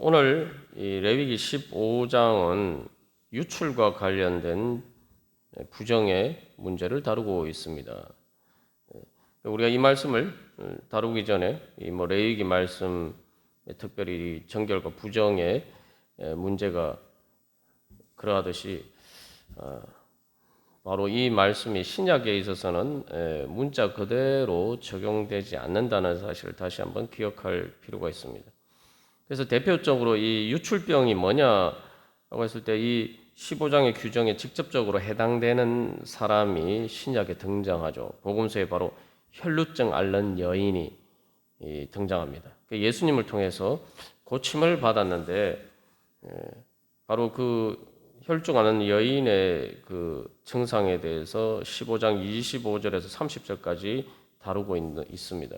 오늘 이 레위기 15장은 유출과 관련된 부정의 문제를 다루고 있습니다. 우리가 이 말씀을 다루기 전에 레위기 말씀, 특별히 정결과 부정의 문제가 그러하듯이 바로 이 말씀이 신약에 있어서는 문자 그대로 적용되지 않는다는 사실을 다시 한번 기억할 필요가 있습니다. 그래서 대표적으로 이 유출병이 뭐냐라고 했을 때 이 15장의 규정에 직접적으로 해당되는 사람이 신약에 등장하죠. 복음서에 바로 혈루증 앓는 여인이 등장합니다. 예수님을 통해서 고침을 받았는데 바로 그 혈증 앓는 여인의 그 증상에 대해서 15장 25절에서 30절까지 다루고 있습니다.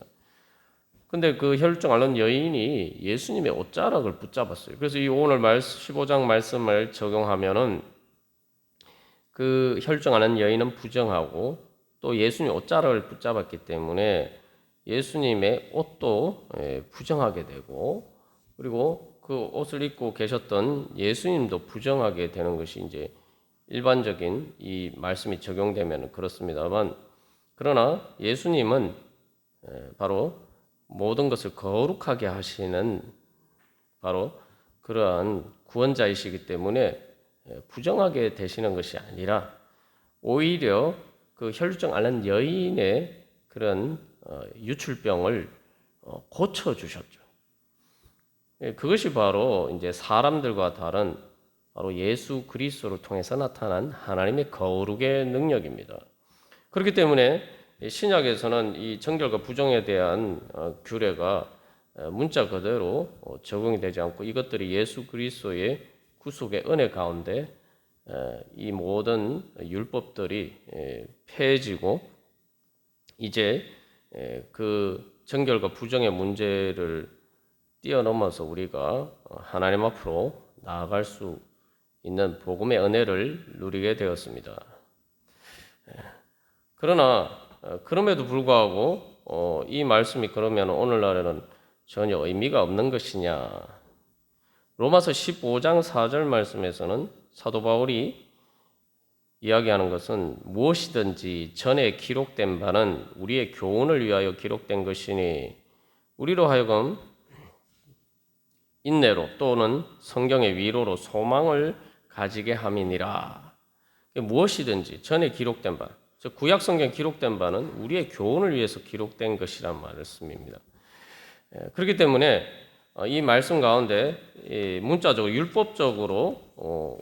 근데 그 혈증 앓는 여인이 예수님의 옷자락을 붙잡았어요. 그래서 이 오늘 15장 말씀을 적용하면은 그 혈증 앓는 여인은 부정하고 또 예수님 옷자락을 붙잡았기 때문에 예수님의 옷도 부정하게 되고 그리고 그 옷을 입고 계셨던 예수님도 부정하게 되는 것이 이제 일반적인 이 말씀이 적용되면 그렇습니다만 그러나 예수님은 바로 모든 것을 거룩하게 하시는 바로 그러한 구원자이시기 때문에 부정하게 되시는 것이 아니라 오히려 그 혈루증 앓는 여인의 그런 유출병을 고쳐주셨죠. 그것이 바로 이제 사람들과 다른 바로 예수 그리스도를 통해서 나타난 하나님의 거룩의 능력입니다. 그렇기 때문에 신약에서는 이 정결과 부정에 대한 규례가 문자 그대로 적용이 되지 않고 이것들이 예수 그리스도의 구속의 은혜 가운데 이 모든 율법들이 폐해지고 이제 그 정결과 부정의 문제를 뛰어넘어서 우리가 하나님 앞으로 나아갈 수 있는 복음의 은혜를 누리게 되었습니다. 그러나 그럼에도 불구하고 이 말씀이 그러면 오늘날에는 전혀 의미가 없는 것이냐? 로마서 15장 4절 말씀에서는 사도 바울이 이야기하는 것은 무엇이든지 전에 기록된 바는 우리의 교훈을 위하여 기록된 것이니 우리로 하여금 인내로 또는 성경의 위로로 소망을 가지게 함이니라. 무엇이든지 전에 기록된 바, 구약 성경 기록된 바는 우리의 교훈을 위해서 기록된 것이란 말씀입니다. 그렇기 때문에 이 말씀 가운데 문자적으로 율법적으로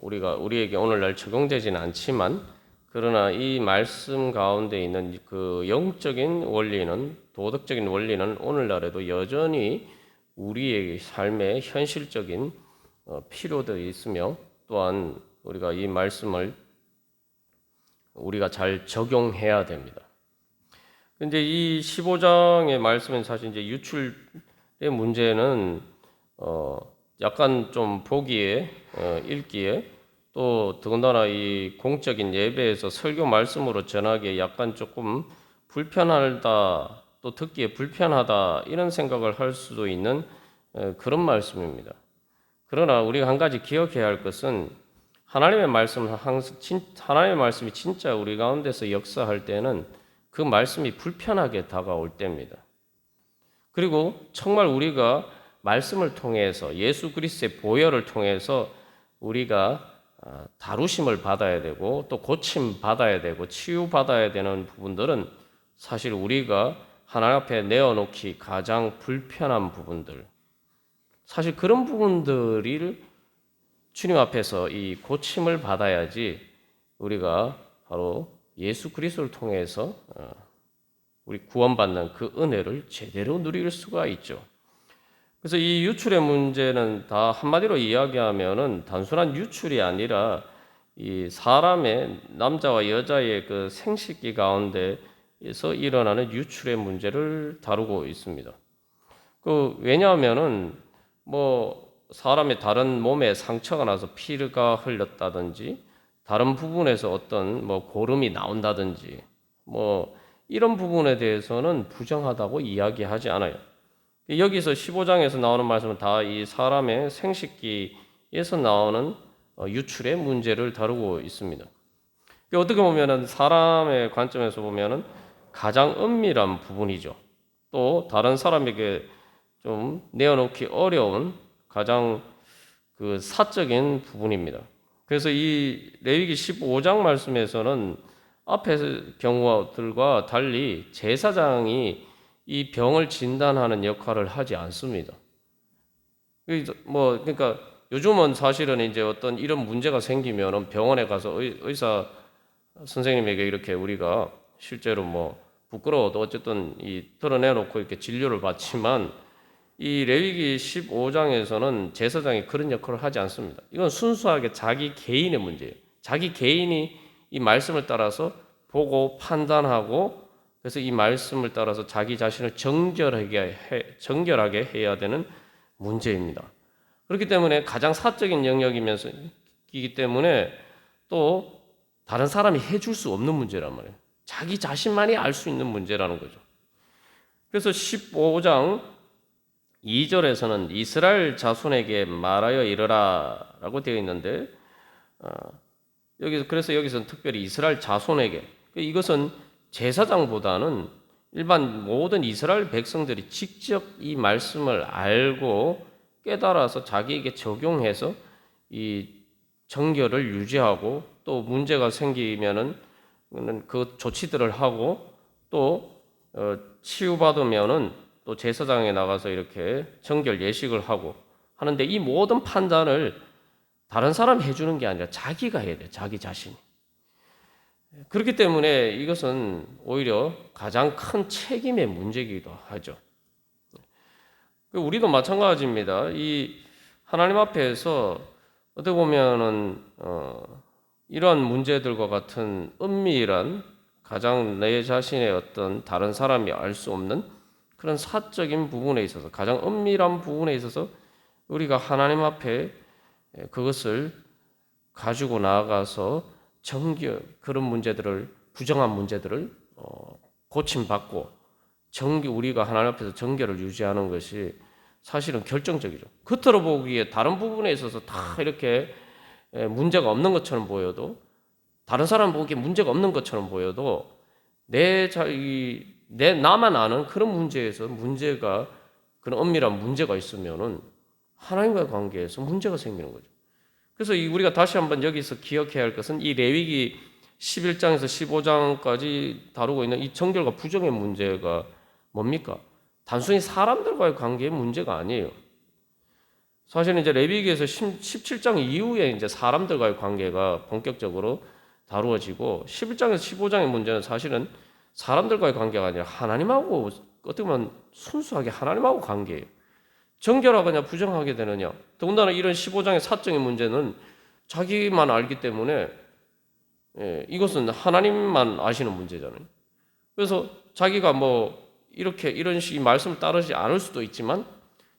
우리에게 오늘날 적용되지는 않지만 그러나 이 말씀 가운데 있는 그 영적인 원리는 도덕적인 원리는 오늘날에도 여전히 우리의 삶에 현실적인 필요들이 있으며 또한 우리가 이 말씀을 우리가 잘 적용해야 됩니다. 근데 이 15장의 말씀은 사실 이제 유출의 문제는 약간 좀 보기에 읽기에 또 더군다나 이 공적인 예배에서 설교 말씀으로 전하기에 약간 조금 불편하다 또 듣기에 불편하다 이런 생각을 할 수도 있는 그런 말씀입니다. 그러나 우리가 한 가지 기억해야 할 것은 하나님의 말씀이 진짜 우리 가운데서 역사할 때는 그 말씀이 불편하게 다가올 때입니다. 그리고 정말 우리가 말씀을 통해서 예수 그리스도의 보혈을 통해서 우리가 다루심을 받아야 되고 또 고침 받아야 되고 치유 받아야 되는 부분들은 사실 우리가 하나님 앞에 내어놓기 가장 불편한 부분들, 사실 그런 부분들을 주님 앞에서 이 고침을 받아야지 우리가 바로 예수 그리스도를 통해서 우리 구원받는 그 은혜를 제대로 누릴 수가 있죠. 그래서 이 유출의 문제는 다 한마디로 이야기하면은 단순한 유출이 아니라 이 사람의 남자와 여자의 그 생식기 가운데에서 일어나는 유출의 문제를 다루고 있습니다. 왜냐하면은 사람의 다른 몸에 상처가 나서 피가 흘렸다든지 다른 부분에서 어떤 고름이 나온다든지 이런 부분에 대해서는 부정하다고 이야기하지 않아요. 여기서 15장에서 나오는 말씀은 다 이 사람의 생식기에서 나오는 유출의 문제를 다루고 있습니다. 어떻게 보면은 사람의 관점에서 보면은 가장 은밀한 부분이죠. 또 다른 사람에게 좀 내어놓기 어려운 가장 그 사적인 부분입니다. 그래서 이 레위기 15장 말씀에서는 앞의 경우들과 달리 제사장이 이 병을 진단하는 역할을 하지 않습니다. 그러니까 요즘은 사실은 이제 어떤 이런 문제가 생기면은 병원에 가서 의사 선생님에게 이렇게 우리가 실제로 뭐 부끄러워도 어쨌든 이 드러내놓고 이렇게 진료를 받지만 이 레위기 15장에서는 제사장이 그런 역할을 하지 않습니다. 이건 순수하게 자기 개인의 문제예요. 자기 개인이 이 말씀을 따라서 보고 판단하고 그래서 이 말씀을 따라서 자기 자신을 정결하게 해야 되는 문제입니다. 그렇기 때문에 가장 사적인 영역이기 때문에 또 다른 사람이 해줄 수 없는 문제란 말이에요. 자기 자신만이 알 수 있는 문제라는 거죠. 그래서 15장 2절에서는 이스라엘 자손에게 말하여 이르라라고 되어 있는데 그래서 여기서는 특별히 이스라엘 자손에게 이것은 제사장보다는 일반 모든 이스라엘 백성들이 직접 이 말씀을 알고 깨달아서 자기에게 적용해서 이 정결을 유지하고 또 문제가 생기면은 그 조치들을 하고 또 치유받으면은 또 제사장에 나가서 이렇게 정결 예식을 하고 하는데 이 모든 판단을 다른 사람이 해주는 게 아니라 자기가 해야 돼, 자기 자신이. 그렇기 때문에 이것은 오히려 가장 큰 책임의 문제이기도 하죠. 우리도 마찬가지입니다. 이 하나님 앞에서 어떻게 보면은 이러한 문제들과 같은 은밀한 가장 내 자신의 어떤 다른 사람이 알 수 없는 그런 사적인 부분에 있어서 가장 은밀한 부분에 있어서 우리가 하나님 앞에 그것을 가지고 나아가서 그런 문제들을 부정한 문제들을 고침받고 우리가 하나님 앞에서 정결을 유지하는 것이 사실은 결정적이죠. 겉으로 보기에 다른 부분에 있어서 다 이렇게 문제가 없는 것처럼 보여도 다른 사람 보기에 문제가 없는 것처럼 보여도 나만 아는 그런 문제에서 그런 은밀한 문제가 있으면은 하나님과의 관계에서 문제가 생기는 거죠. 그래서 우리가 다시 한번 여기서 기억해야 할 것은 이 레위기 11장에서 15장까지 다루고 있는 이 정결과 부정의 문제가 뭡니까? 단순히 사람들과의 관계의 문제가 아니에요. 사실은 이제 레위기에서 17장 이후에 이제 사람들과의 관계가 본격적으로 다루어지고 11장에서 15장의 문제는 사실은 사람들과의 관계가 아니라 하나님하고 어떻게 보면 순수하게 하나님하고 관계예요. 정결하거냐 부정하게 되느냐. 더군다나 이런 15장의 사적인 문제는 자기만 알기 때문에 이것은 하나님만 아시는 문제잖아요. 그래서 자기가 이런 식의 말씀을 따르지 않을 수도 있지만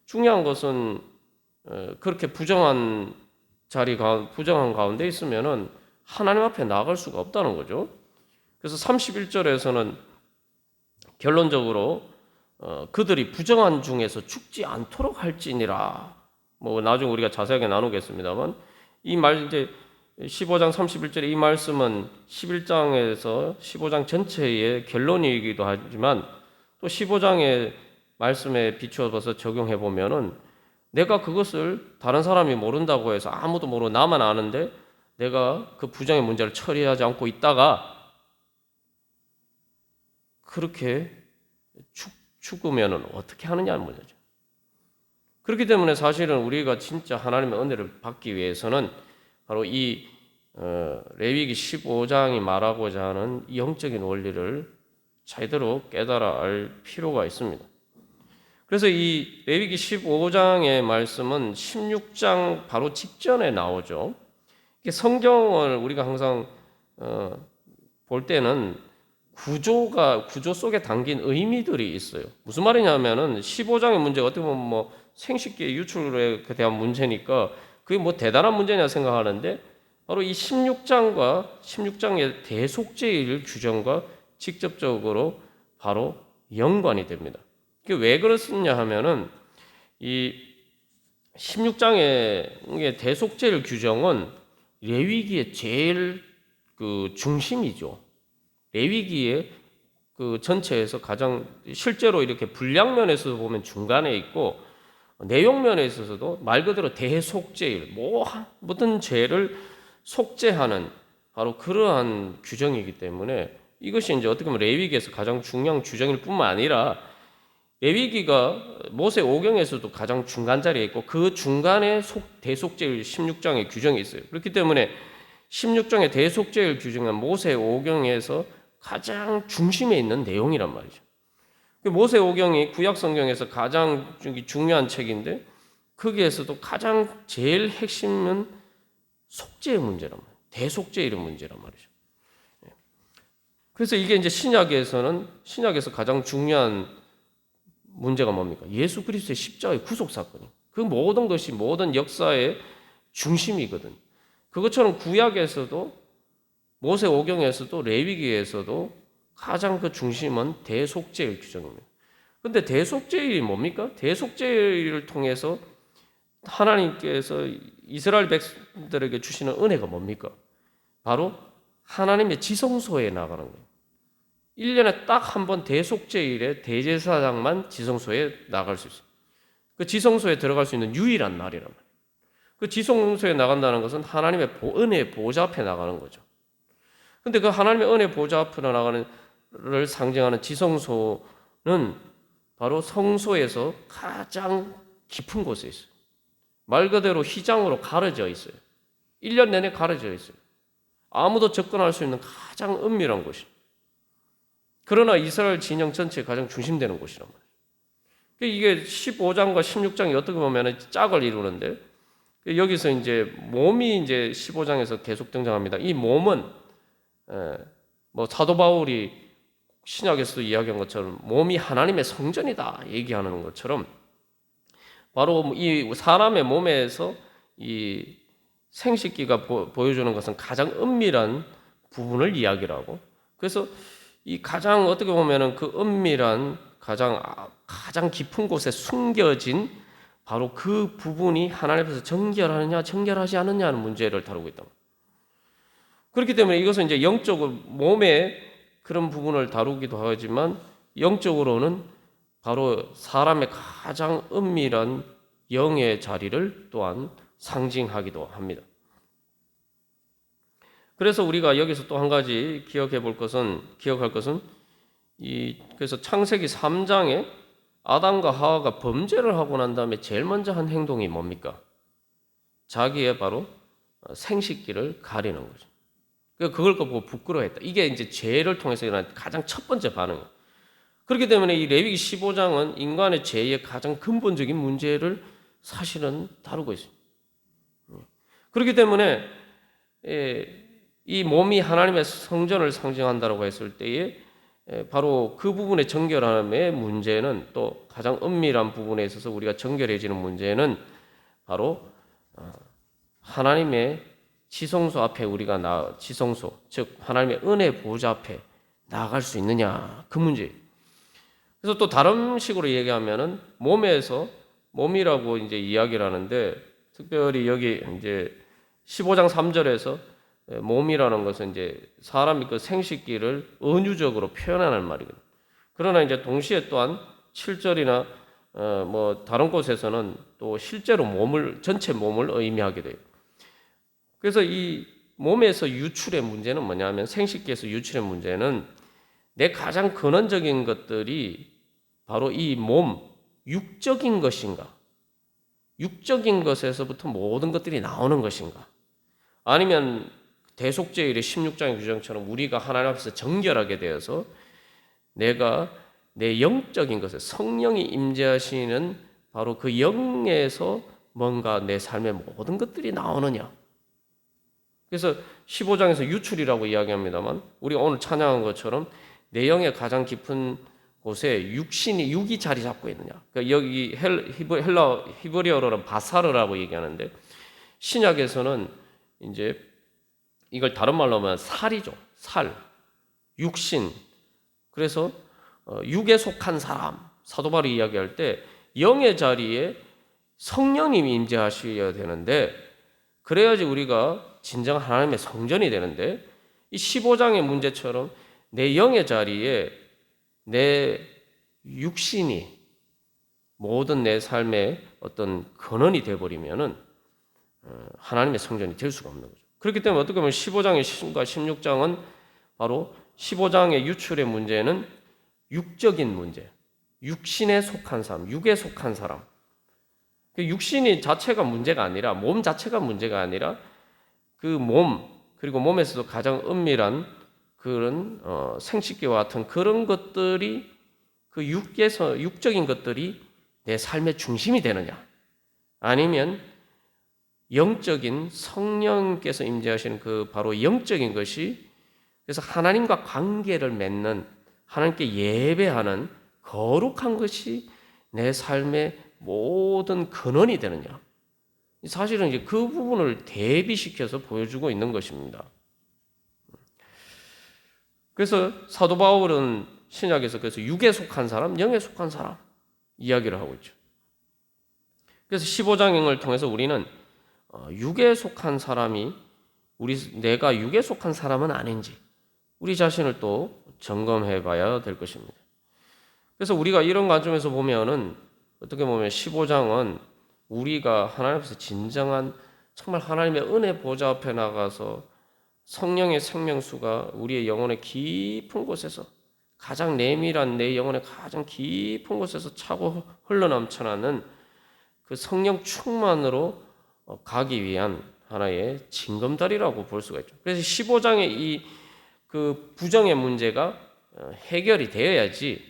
중요한 것은 그렇게 부정한 가운데 있으면은 하나님 앞에 나아갈 수가 없다는 거죠. 그래서 31절에서는 결론적으로 그들이 부정한 중에서 죽지 않도록 할지니라. 나중에 우리가 자세하게 나누겠습니다만 이제 15장 31절의 이 말씀은 11장에서 15장 전체의 결론이기도 하지만 또 15장의 말씀에 비추어서 적용해 보면은 내가 그것을 다른 사람이 모른다고 해서 아무도 모르고 나만 아는데 내가 그 부정의 문제를 처리하지 않고 있다가 그렇게 죽으면 어떻게 하느냐는 문제죠. 그렇기 때문에 사실은 우리가 진짜 하나님의 은혜를 받기 위해서는 바로 이 레위기 15장이 말하고자 하는 이 영적인 원리를 제대로 깨달아 알 필요가 있습니다. 그래서 이 레위기 15장의 말씀은 16장 바로 직전에 나오죠. 성경을 우리가 항상 볼 때는 구조 속에 담긴 의미들이 있어요. 무슨 말이냐면은 15장의 문제가 어떻게 보면 생식기의 유출에 대한 문제니까 그게 대단한 문제냐 생각하는데 바로 이 16장의 대속죄일 규정과 직접적으로 바로 연관이 됩니다. 그게 왜 그렇냐 하면은 이 16장의 대속죄일 규정은 레위기의 제일 그 중심이죠. 레위기의 그 전체에서 가장 실제로 이렇게 분량면에서 보면 중간에 있고 내용면에 있어서도 말 그대로 대속죄일 모든 죄를 속죄하는 바로 그러한 규정이기 때문에 이것이 이제 어떻게 보면 레위기에서 가장 중요한 규정일 뿐만 아니라 레위기가 모세 오경에서도 가장 중간 자리에 있고 그 중간에 대속죄일 16장의 규정이 있어요. 그렇기 때문에 16장의 대속죄일 규정은 모세 오경에서 가장 중심에 있는 내용이란 말이죠. 모세 오경이 구약 성경에서 가장 중요한 책인데 거기에서도 가장 제일 핵심은 속죄의 문제란 말이에요. 대속죄의 문제란 말이죠. 그래서 이게 이제 신약에서 가장 중요한 문제가 뭡니까? 예수 그리스도의 십자가의 구속 사건이. 그 모든 것이 모든 역사의 중심이거든. 그것처럼 구약에서도 모세 오경에서도 레위기에서도 가장 그 중심은 대속죄일 규정입니다. 그런데 대속죄일이 뭡니까? 대속죄일을 통해서 하나님께서 이스라엘 백성들에게 주시는 은혜가 뭡니까? 바로 하나님의 지성소에 나가는 거예요. 1년에 딱 한 번 대속죄일에 대제사장만 지성소에 나갈 수 있어요. 그 지성소에 들어갈 수 있는 유일한 날이란 말이에요. 그 지성소에 나간다는 것은 하나님의 은혜의 보좌 앞에 나가는 거죠. 근데 그 하나님의 은혜 보좌 앞으로 나가는를 상징하는 지성소는 바로 성소에서 가장 깊은 곳에 있어요. 말 그대로 휘장으로 가려져 있어요. 1년 내내 가려져 있어요. 아무도 접근할 수 있는 가장 은밀한 곳이에요. 그러나 이스라엘 진영 전체의 가장 중심되는 곳이란 말이에요. 이게 15장과 16장이 어떻게 보면 짝을 이루는데 여기서 이제 몸이 이제 15장에서 계속 등장합니다. 이 몸은 뭐 사도 바울이 신약에서도 이야기한 것처럼 몸이 하나님의 성전이다 얘기하는 것처럼 바로 이 사람의 몸에서 이 생식기가 보여주는 것은 가장 은밀한 부분을 이야기하고 그래서 이 가장 어떻게 보면은 그 은밀한 가장 깊은 곳에 숨겨진 바로 그 부분이 하나님 앞에서 정결하느냐 정결하지 않느냐 하는 문제를 다루고 있다. 그렇기 때문에 이것은 이제 영적으로 몸의 그런 부분을 다루기도 하지만 영적으로는 바로 사람의 가장 은밀한 영의 자리를 또한 상징하기도 합니다. 그래서 우리가 여기서 또 한 가지 기억할 것은 그래서 창세기 3장에 아담과 하와가 범죄를 하고 난 다음에 제일 먼저 한 행동이 뭡니까? 자기의 바로 생식기를 가리는 거죠. 그걸 보고 부끄러워했다. 이게 이제 죄를 통해서 일어난 가장 첫 번째 반응이에요. 그렇기 때문에 이 레위기 15장은 인간의 죄의 가장 근본적인 문제를 사실은 다루고 있어요. 그렇기 때문에 이 몸이 하나님의 성전을 상징한다고 했을 때에 바로 그 부분의 정결함의 문제는 또 가장 은밀한 부분에 있어서 우리가 정결해지는 문제는 바로 하나님의 지성소 앞에 지성소 즉 하나님의 은혜 보좌 앞에 나아갈 수 있느냐 그 문제. 그래서 또 다른 식으로 얘기하면은 몸이라고 이제 이야기를 하는데 특별히 여기 이제 15장 3절에서 몸이라는 것은 이제 사람이 그 생식기를 은유적으로 표현하는 말이거든요. 그러나 이제 동시에 또한 7절이나 뭐 다른 곳에서는 또 실제로 전체 몸을 의미하게 돼요. 그래서 이 몸에서 유출의 문제는 뭐냐면 생식기에서 유출의 문제는 내 가장 근원적인 것들이 바로 이 몸, 육적인 것인가? 육적인 것에서부터 모든 것들이 나오는 것인가? 아니면 대속죄일의 16장의 규정처럼 우리가 하나님 앞에서 정결하게 되어서 내가 내 영적인 것에 성령이 임재하시는 바로 그 영에서 뭔가 내 삶의 모든 것들이 나오느냐? 그래서 15장에서 유출이라고 이야기합니다만 우리가 오늘 찬양한 것처럼 내 영의 가장 깊은 곳에 육이 자리 잡고 있느냐? 그러니까 여기 히브리어로는 바사르라고 얘기하는데 신약에서는 이제 이걸 다른 말로 하면 살이죠. 육신. 그래서 육에 속한 사람, 사도 바울이 이야기할 때 영의 자리에 성령님이 임재하셔야 되는데, 그래야지 우리가 진정 하나님의 성전이 되는데, 이 15장의 문제처럼 내 영의 자리에 내 육신이 모든 내 삶의 어떤 근원이 되어버리면은 하나님의 성전이 될 수가 없는 거죠. 그렇기 때문에 어떻게 보면 15장과 16장은 바로 15장의 유출의 문제는 육적인 문제, 육신에 속한 사람, 육에 속한 사람. 육신이 자체가 문제가 아니라, 몸 자체가 문제가 아니라 그 몸, 그리고 몸에서도 가장 은밀한 그런 생식기와 같은 그런 것들이, 그 육적인 것들이 내 삶의 중심이 되느냐, 아니면 영적인 성령께서 임재하시는 그 바로 영적인 것이, 그래서 하나님과 관계를 맺는, 하나님께 예배하는 거룩한 것이 내 삶의 모든 근원이 되느냐. 사실은 이제 그 부분을 대비시켜서 보여주고 있는 것입니다. 그래서 사도 바울은 신약에서 그래서 육에 속한 사람, 영에 속한 사람 이야기를 하고 있죠. 그래서 15장을 통해서 우리는 육에 속한 사람이 내가 육에 속한 사람은 아닌지 우리 자신을 또 점검해 봐야 될 것입니다. 그래서 우리가 이런 관점에서 보면은 어떻게 보면 15장은 우리가 하나님 앞에서 진정한 정말 하나님의 은혜 보좌 앞에 나가서 성령의 생명수가 우리의 영혼의 깊은 곳에서, 가장 내밀한 내 영혼의 가장 깊은 곳에서 차고 흘러넘쳐나는 그 성령 충만으로 가기 위한 하나의 징검다리라고 볼 수가 있죠. 그래서 15장의 이 그 부정의 문제가 해결이 되어야지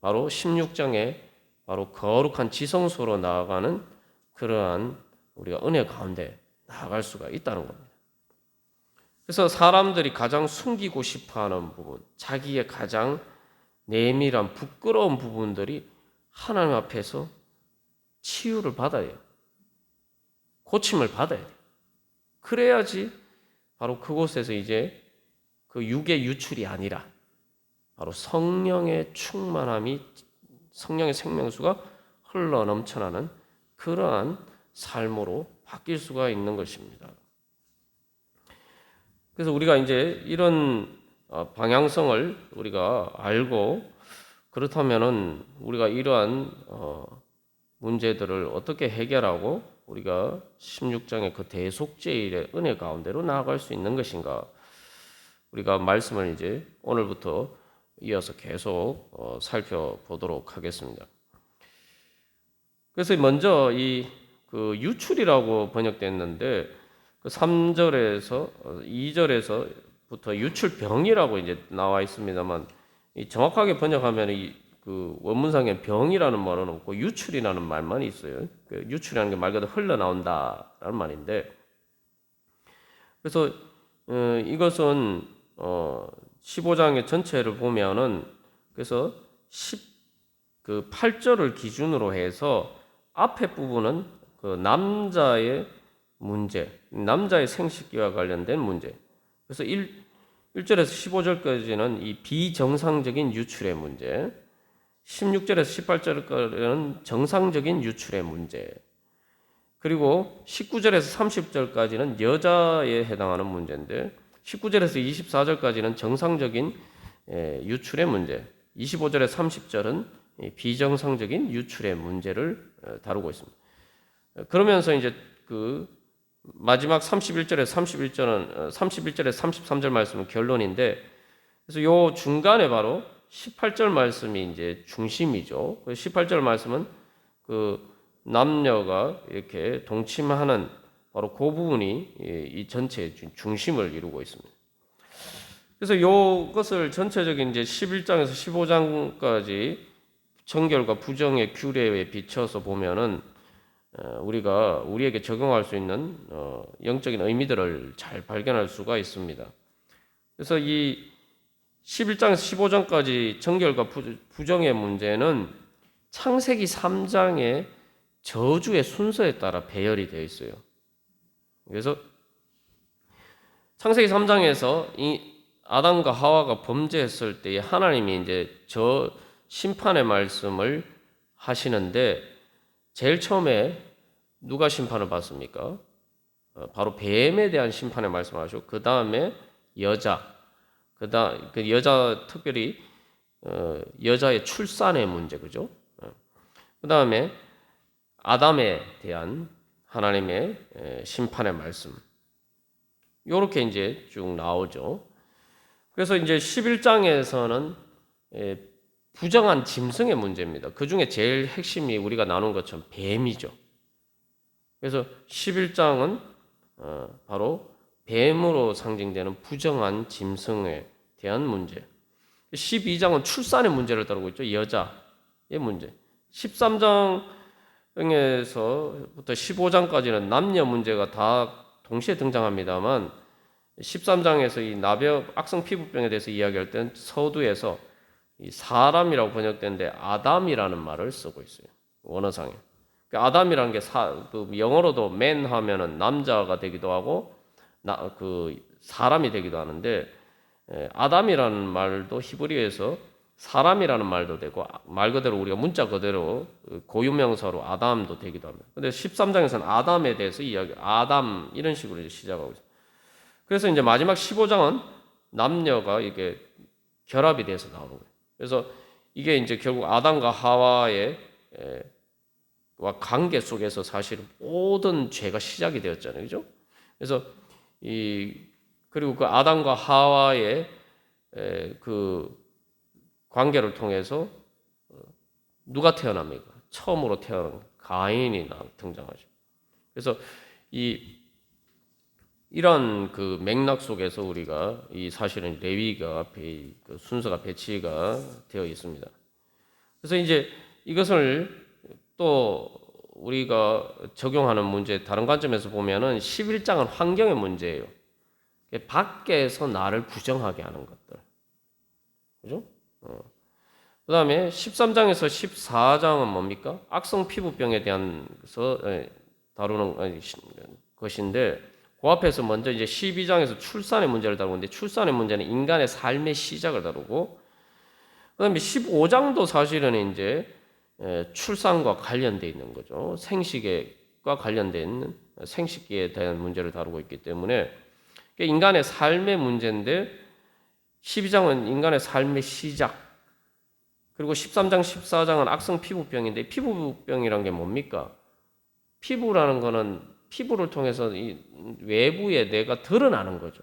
바로 16장에 바로 거룩한 지성소로 나아가는 그러한 우리가 은혜 가운데 나아갈 수가 있다는 겁니다. 그래서 사람들이 가장 숨기고 싶어하는 부분, 자기의 가장 내밀한 부끄러운 부분들이 하나님 앞에서 치유를 받아야 해요. 고침을 받아야 돼요. 그래야지 바로 그곳에서 이제 그 육의 유출이 아니라 바로 성령의 충만함이, 성령의 생명수가 흘러 넘쳐나는 그러한 삶으로 바뀔 수가 있는 것입니다. 그래서 우리가 이제 이런 방향성을 우리가 알고, 그렇다면은 우리가 이러한 문제들을 어떻게 해결하고 우리가 16장의 그 대속죄일의 은혜 가운데로 나아갈 수 있는 것인가, 우리가 말씀을 이제 오늘부터 이어서 계속 살펴보도록 하겠습니다. 그래서 먼저 이 그 유출이라고 번역됐는데, 그 3절에서 2절에서부터 유출병이라고 이제 나와 있습니다만, 이 정확하게 번역하면 그 원문상에 병이라는 말은 없고 유출이라는 말만 있어요. 그 유출이라는 게 말 그대로 흘러나온다라는 말인데, 그래서 이것은 15장의 전체를 보면은, 그래서 8절을 기준으로 해서 앞에 부분은 그 남자의 문제, 남자의 생식기와 관련된 문제. 그래서 1절에서 15절까지는 이 비정상적인 유출의 문제, 16절에서 18절까지는 정상적인 유출의 문제, 그리고 19절에서 30절까지는 여자에 해당하는 문제인데, 19절에서 24절까지는 정상적인 유출의 문제, 25절에서 30절은 비정상적인 유출의 문제를 다루고 있습니다. 그러면서 이제 그 마지막 31절에서 33절 말씀은 결론인데, 그래서 요 중간에 바로 18절 말씀이 이제 중심이죠. 18절 말씀은 그 남녀가 이렇게 동침하는 바로 그 부분이 이 전체의 중심을 이루고 있습니다. 그래서 이것을 전체적인 이제 11장에서 15장까지 정결과 부정의 규례에 비춰서 보면은 우리가 우리에게 적용할 수 있는 영적인 의미들을 잘 발견할 수가 있습니다. 그래서 이 11장에서 15장까지 정결과 부정의 문제는 창세기 3장의 저주의 순서에 따라 배열이 되어 있어요. 그래서 창세기 3장에서 이 아담과 하와가 범죄했을 때 하나님이 이제 심판의 말씀을 하시는데 제일 처음에 누가 심판을 받습니까? 바로 뱀에 대한 심판의 말씀을 하시고 그 다음에 여자, 그 여자 특별히 여자의 출산의 문제, 그죠? 그 다음에 아담에 대한 하나님의 심판의 말씀. 요렇게 이제 쭉 나오죠. 그래서 이제 11장에서는 부정한 짐승의 문제입니다. 그 중에 제일 핵심이 우리가 나눈 것처럼 뱀이죠. 그래서 11장은 바로 뱀으로 상징되는 부정한 짐승에 대한 문제. 12장은 출산의 문제를 다루고 있죠. 여자의 문제. 13장에서부터 15장까지는 남녀 문제가 다 동시에 등장합니다만 13장에서 이 나병 악성 피부병에 대해서 이야기할 때는 서두에서 이 사람이라고 번역되는데 아담이라는 말을 쓰고 있어요. 원어상에. 아담이라는 게 영어로도 man 하면은 남자가 되기도 하고 사람이 되기도 하는데 아담이라는 말도 히브리어에서 사람이라는 말도 되고 말 그대로 우리가 문자 그대로 고유명사로 아담도 되기도 합니다. 근데 13장에서는 아담에 대해서 아담 이런 식으로 이제 시작하고 있어요. 그래서 이제 마지막 15장은 남녀가 이게 결합이 돼서 나오는 거예요. 그래서 이게 이제 결국 아담과 하와의 관계 속에서 사실 모든 죄가 시작이 되었잖아요. 그죠? 그래서 그리고 그 아담과 하와의 그 관계를 통해서 누가 태어납니까? 처음으로 태어난 가인이 등장하죠. 그래서 이런 그 맥락 속에서 우리가 이 사실은 레위가 그 순서가 배치가 되어 있습니다. 그래서 이제 이것을 또 우리가 적용하는 문제 다른 관점에서 보면은 11장은 환경의 문제예요. 밖에서 나를 부정하게 하는 것들. 그죠? 그 다음에 13장에서 14장은 뭡니까? 악성 피부병에 대한 다루는 것인데 그 앞에서 먼저 이제 12장에서 출산의 문제를 다루는데 출산의 문제는 인간의 삶의 시작을 다루고 그 다음에 15장도 사실은 이제 출산과 관련되어 있는 거죠. 생식과 관련된 생식기에 대한 문제를 다루고 있기 때문에 인간의 삶의 문제인데 12장은 인간의 삶의 시작 그리고 13장, 14장은 악성 피부병인데 피부병이란 게 뭡니까? 피부라는 거는 피부를 통해서 이 외부에 내가 드러나는 거죠.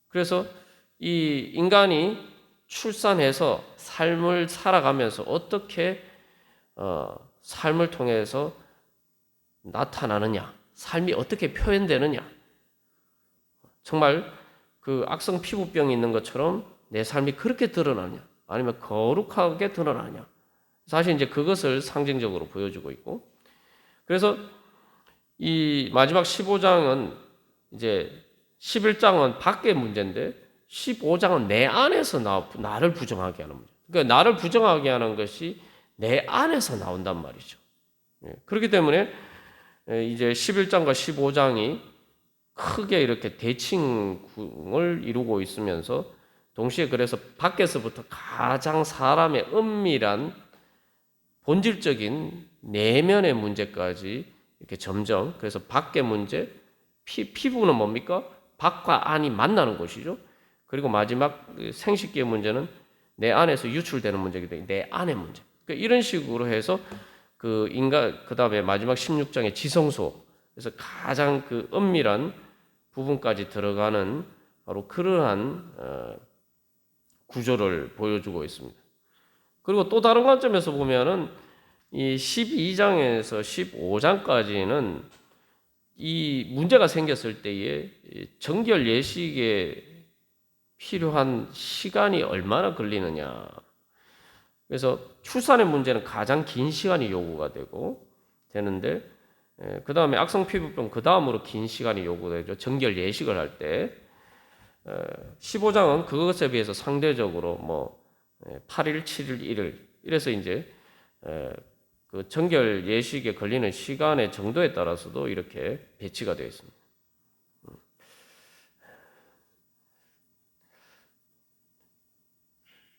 그래서 이 인간이 출산해서 삶을 살아가면서 어떻게 삶을 통해서 나타나느냐, 삶이 어떻게 표현되느냐. 정말 그 악성 피부병이 있는 것처럼 내 삶이 그렇게 드러나냐, 아니면 거룩하게 드러나냐. 사실 이제 그것을 상징적으로 보여주고 있고, 그래서 이 마지막 15장은 이제 11장은 밖의 문제인데 15장은 내 안에서 나를 부정하게 하는 문제. 그러니까 나를 부정하게 하는 것이 내 안에서 나온단 말이죠. 그렇기 때문에 이제 11장과 15장이 크게 이렇게 대칭을 이루고 있으면서 동시에 그래서 밖에서부터 가장 사람의 은밀한 본질적인 내면의 문제까지 이렇게 점점 그래서 밖의 문제, 피부는 뭡니까? 밖과 안이 만나는 곳이죠. 그리고 마지막 생식기의 문제는 내 안에서 유출되는 문제이기 때문에 내 안의 문제. 그러니까 이런 식으로 해서 그 다음에 마지막 16장의 지성소, 그래서 가장 그 은밀한 부분까지 들어가는 바로 그러한 구조를 보여주고 있습니다. 그리고 또 다른 관점에서 보면은 이 12장에서 15장까지는 이 문제가 생겼을 때에 정결 예식에 필요한 시간이 얼마나 걸리느냐. 그래서 출산의 문제는 가장 긴 시간이 요구가 되는데 그 다음에 악성 피부병 그 다음으로 긴 시간이 요구되죠. 정결 예식을 할 때 15장은 그것에 비해서 상대적으로 뭐 8일, 7일, 1일 이래서 이제 그 정결 예식에 걸리는 시간의 정도에 따라서도 이렇게 배치가 되어 있습니다.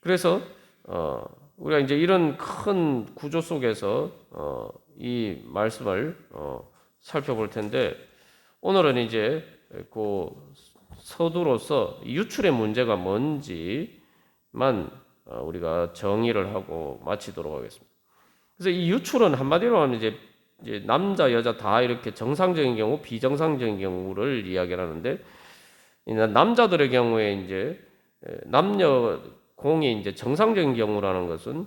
그래서 우리가 이제 이런 큰 구조 속에서 이 말씀을 살펴볼 텐데 오늘은 이제 그 서두로서 유출의 문제가 뭔지만 우리가 정의를 하고 마치도록 하겠습니다. 그래서 이 유출은 한마디로 하면 이제 남자 여자 다 이렇게 정상적인 경우 비정상적인 경우를 이야기하는데 남자들의 경우에 이제 남녀 공이 이제 정상적인 경우라는 것은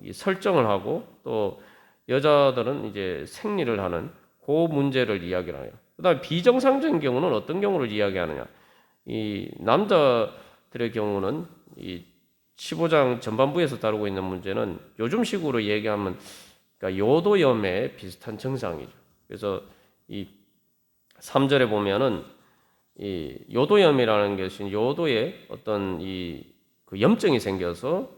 이 설정을 하고 또 여자들은 이제 생리를 하는 그 문제를 이야기를 해요. 그다음에 비정상적인 경우는 어떤 경우를 이야기하느냐? 이 남자들의 경우는 이 15장 전반부에서 다루고 있는 문제는 요즘식으로 얘기하면 그러니까 요도염에 비슷한 증상이죠. 그래서 이 3절에 보면은 이 요도염이라는 것은 요도에 어떤 그 염증이 생겨서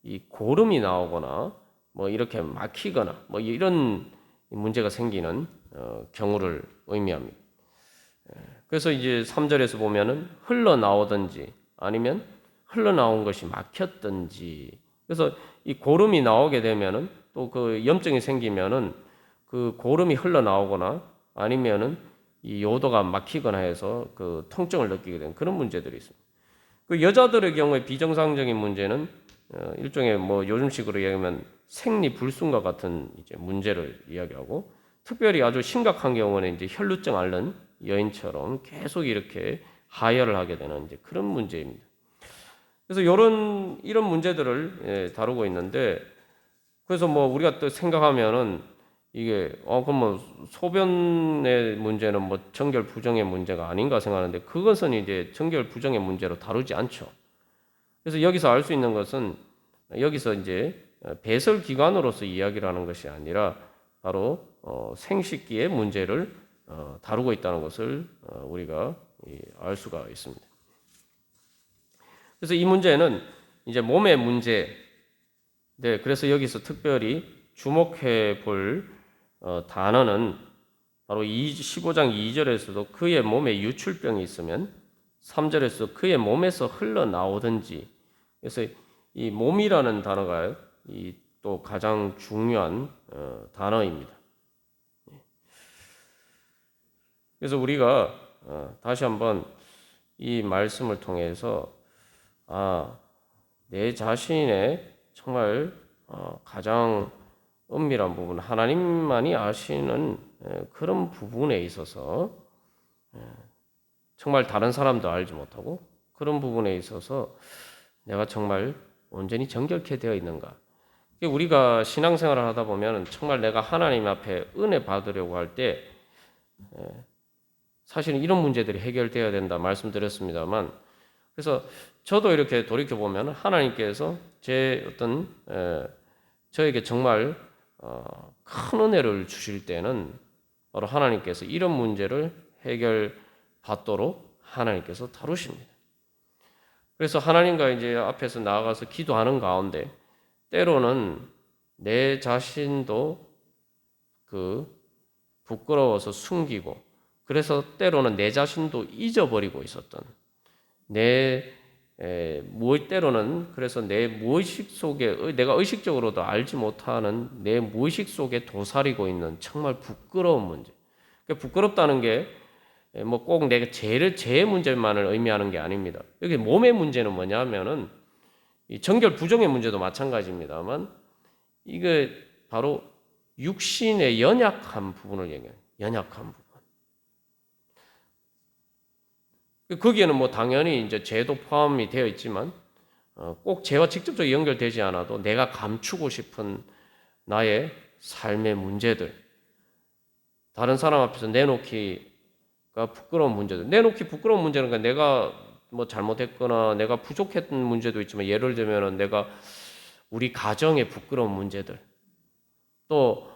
이 고름이 나오거나 뭐 이렇게 막히거나 뭐 이런 문제가 생기는 경우를 의미합니다. 그래서 이제 3절에서 보면은 흘러나오든지 아니면 흘러나온 것이 막혔든지 그래서 이 고름이 나오게 되면은 또 그 염증이 생기면은 그 고름이 흘러나오거나 아니면은 이 요도가 막히거나 해서 그 통증을 느끼게 되는 그런 문제들이 있습니다. 그 여자들의 경우에 비정상적인 문제는 일종의 뭐 요즘식으로 얘기하면 생리 불순과 같은 이제 문제를 이야기하고 특별히 아주 심각한 경우는 이제 혈루증 앓는 여인처럼 계속 이렇게 하혈을 하게 되는 이제 그런 문제입니다. 그래서 이런 문제들을 다루고 있는데 그래서 뭐 우리가 또 생각하면은 이게 그럼 뭐 소변의 문제는 뭐 정결 부정의 문제가 아닌가 생각하는데 그것은 이제 정결 부정의 문제로 다루지 않죠. 그래서 여기서 알 수 있는 것은 여기서 이제 배설 기관으로서 이야기를 하는 것이 아니라 바로 생식기의 문제를 다루고 있다는 것을 우리가 알 수가 있습니다. 그래서 이 문제는 이제 몸의 문제, 네, 그래서 여기서 특별히 주목해 볼 단어는 바로 15장 2절에서도 그의 몸에 유출병이 있으면 3절에서 그의 몸에서 흘러나오든지 그래서 이 몸이라는 단어가 또 가장 중요한 단어입니다. 그래서 우리가 다시 한번 이 말씀을 통해서 내 자신의 정말 가장 은밀한 부분, 하나님만이 아시는 그런 부분에 있어서 정말 다른 사람도 알지 못하고 그런 부분에 있어서 내가 정말 온전히 정결케 되어 있는가. 우리가 신앙생활을 하다 보면 정말 내가 하나님 앞에 은혜 받으려고 할 때 사실은 이런 문제들이 해결되어야 된다 말씀드렸습니다만 그래서 저도 이렇게 돌이켜보면 하나님께서 제 어떤 저에게 정말 큰 은혜를 주실 때는 바로 하나님께서 이런 문제를 해결받도록 하나님께서 다루십니다. 그래서 하나님과 이제 앞에서 나아가서 기도하는 가운데 때로는 내 자신도 부끄러워서 숨기고 그래서 때로는 내 자신도 잊어버리고 있었던 때로는 그래서 내 무의식 속에 내가 의식적으로도 알지 못하는 내 무의식 속에 도사리고 있는 정말 부끄러운 문제. 그러니까 부끄럽다는 게 뭐 꼭 내가 제 문제만을 의미하는 게 아닙니다. 여기 몸의 문제는 뭐냐면은 이 정결 부정의 문제도 마찬가지입니다만 이게 바로 육신의 연약한 부분을 얘기해요. 연약한 부분. 거기에는 뭐 당연히 이제 죄도 포함이 되어 있지만 꼭 죄와 직접적으로 연결되지 않아도 내가 감추고 싶은 나의 삶의 문제들, 다른 사람 앞에서 내놓기가 부끄러운 문제들. 내놓기 부끄러운 문제는 내가 뭐 잘못했거나 내가 부족했던 문제도 있지만 예를 들면 내가 우리 가정의 부끄러운 문제들, 또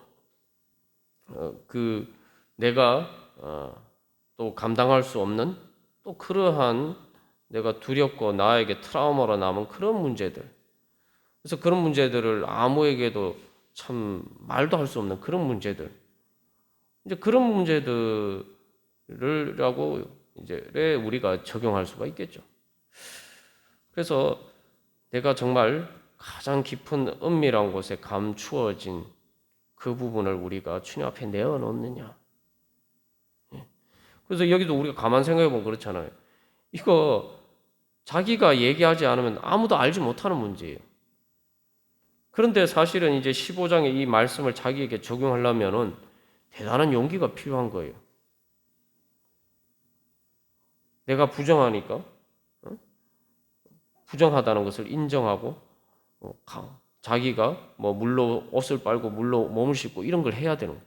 내가 또 감당할 수 없는 또 그러한 내가 두렵고 나에게 트라우마로 남은 그런 문제들. 그래서 그런 문제들을 아무에게도 참 말도 할 수 없는 그런 문제들. 이제 그런 문제들을라고 이제 우리가 적용할 수가 있겠죠. 그래서 내가 정말 가장 깊은 은밀한 곳에 감추어진 그 부분을 우리가 주님 앞에 내어놓느냐. 그래서 여기도 우리가 가만 생각해 보면 그렇잖아요. 이거 자기가 얘기하지 않으면 아무도 알지 못하는 문제예요. 그런데 사실은 이제 15장의 이 말씀을 자기에게 적용하려면은 대단한 용기가 필요한 거예요. 내가 부정하니까 부정하다는 것을 인정하고 자기가 뭐 물로 옷을 빨고 물로 몸을 씻고 이런 걸 해야 되는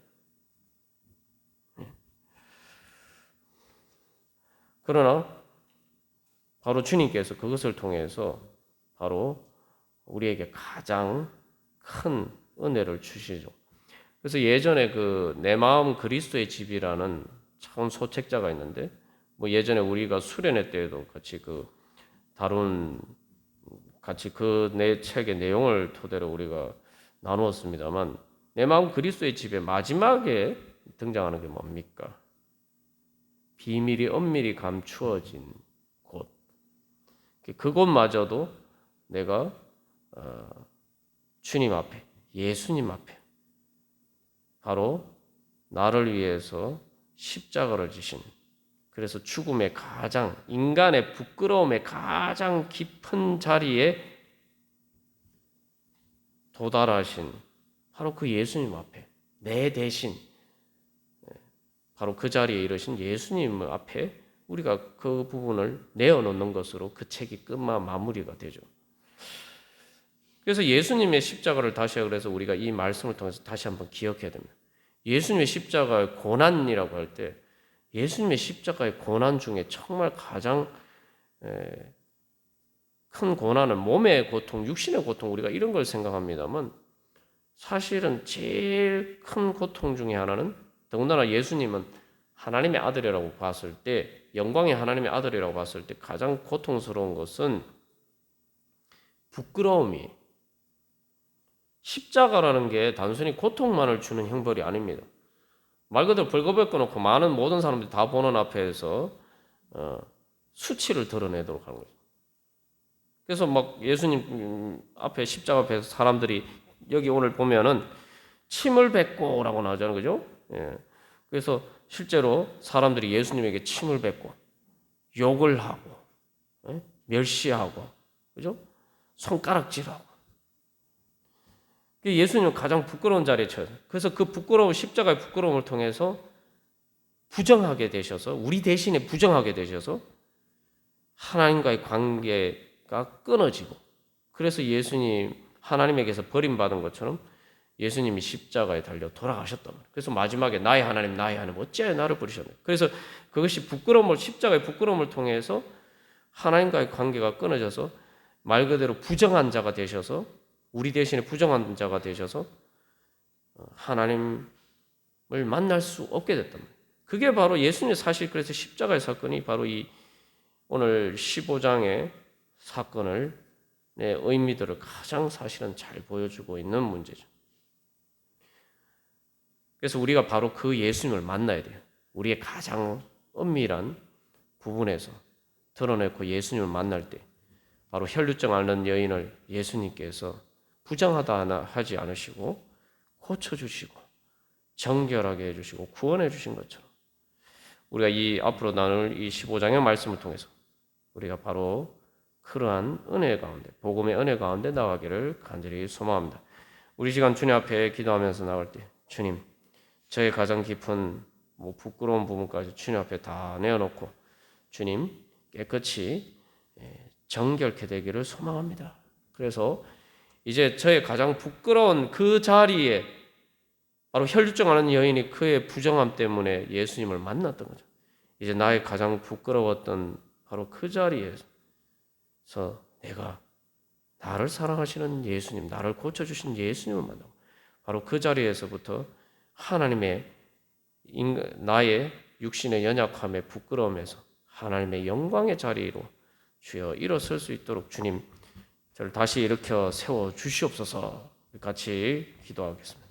거예요. 그러나 바로 주님께서 그것을 통해서 바로 우리에게 가장 큰 은혜를 주시죠. 그래서 예전에 그 내 마음 그리스도의 집이라는 참 소책자가 있는데 뭐 예전에 우리가 수련회 때에도 같이 그 다룬 같이 그 내 책의 내용을 토대로 우리가 나누었습니다만 내 마음 그리스도의 집의 마지막에 등장하는 게 뭡니까? 비밀이 엄밀히 감추어진 곳. 그곳마저도 내가 주님 앞에, 예수님 앞에 바로 나를 위해서 십자가를 지신 그래서 죽음의 가장 인간의 부끄러움의 가장 깊은 자리에 도달하신 바로 그 예수님 앞에 내 대신 바로 그 자리에 이르신 예수님 앞에 우리가 그 부분을 내어놓는 것으로 그 책이 마무리가 되죠. 그래서 예수님의 십자가를 다시 그래서 우리가 이 말씀을 통해서 다시 한번 기억해야 됩니다. 예수님의 십자가의 고난이라고 할 때 예수님의 십자가의 고난 중에 정말 가장 큰 고난은 몸의 고통, 육신의 고통 우리가 이런 걸 생각합니다만 사실은 제일 큰 고통 중에 하나는 더군다나 예수님은 하나님의 아들이라고 봤을 때 영광의 하나님의 아들이라고 봤을 때 가장 고통스러운 것은 부끄러움이 십자가라는 게 단순히 고통만을 주는 형벌이 아닙니다. 말 그대로 벌거벗고 놓고 많은 모든 사람들이 다 보는 앞에서 수치를 드러내도록 하는 거죠. 그래서 막 예수님 앞에 십자가 앞에서 사람들이 여기 오늘 보면은 침을 뱉고라고 나오잖아요, 그죠? 예. 그래서 실제로 사람들이 예수님에게 침을 뱉고 욕을 하고 멸시하고, 그죠? 손가락질하고. 예수님은 가장 부끄러운 자리에 처해서 그래서 그 부끄러운 십자가의 부끄러움을 통해서 부정하게 되셔서 우리 대신에 부정하게 되셔서 하나님과의 관계가 끊어지고 그래서 예수님 하나님에게서 버림받은 것처럼 예수님이 십자가에 달려 돌아가셨단 말이에요. 그래서 마지막에 나의 하나님 어찌하여 나를 버리셨나요? 그래서 그것이 십자가의 부끄러움을 통해서 하나님과의 관계가 끊어져서 말 그대로 부정한 자가 되셔서 우리 대신에 부정한 자가 되셔서 하나님을 만날 수 없게 됐단 말이에요. 그게 바로 예수님 사실 그래서 십자가의 사건이 바로 이 오늘 15장의 사건을 의미들을 가장 사실은 잘 보여주고 있는 문제죠. 그래서 우리가 바로 그 예수님을 만나야 돼요. 우리의 가장 은밀한 부분에서 드러내고 예수님을 만날 때 바로 혈루증 앓는 여인을 예수님께서 부정하다 하지 않으시고 고쳐주시고 정결하게 해주시고 구원해 주신 것처럼 우리가 이 앞으로 나눌 이 15장의 말씀을 통해서 우리가 바로 그러한 은혜 가운데 복음의 은혜 가운데 나가기를 간절히 소망합니다. 우리 시간 주님 앞에 기도하면서 나갈 때 주님 저의 가장 깊은 부끄러운 부분까지 주님 앞에 다 내어놓고 주님 깨끗이 정결케 되기를 소망합니다. 그래서 이제 저의 가장 부끄러운 그 자리에 바로 혈루증 앓는 여인이 그의 부정함 때문에 예수님을 만났던 거죠. 이제 나의 가장 부끄러웠던 바로 그 자리에서 내가 나를 사랑하시는 예수님, 나를 고쳐주신 예수님을 만나고 바로 그 자리에서부터 하나님의 나의 육신의 연약함의 부끄러움에서 하나님의 영광의 자리로 주여 일어설 수 있도록 주님 저를 다시 일으켜 세워 주시옵소서. 같이 기도하겠습니다.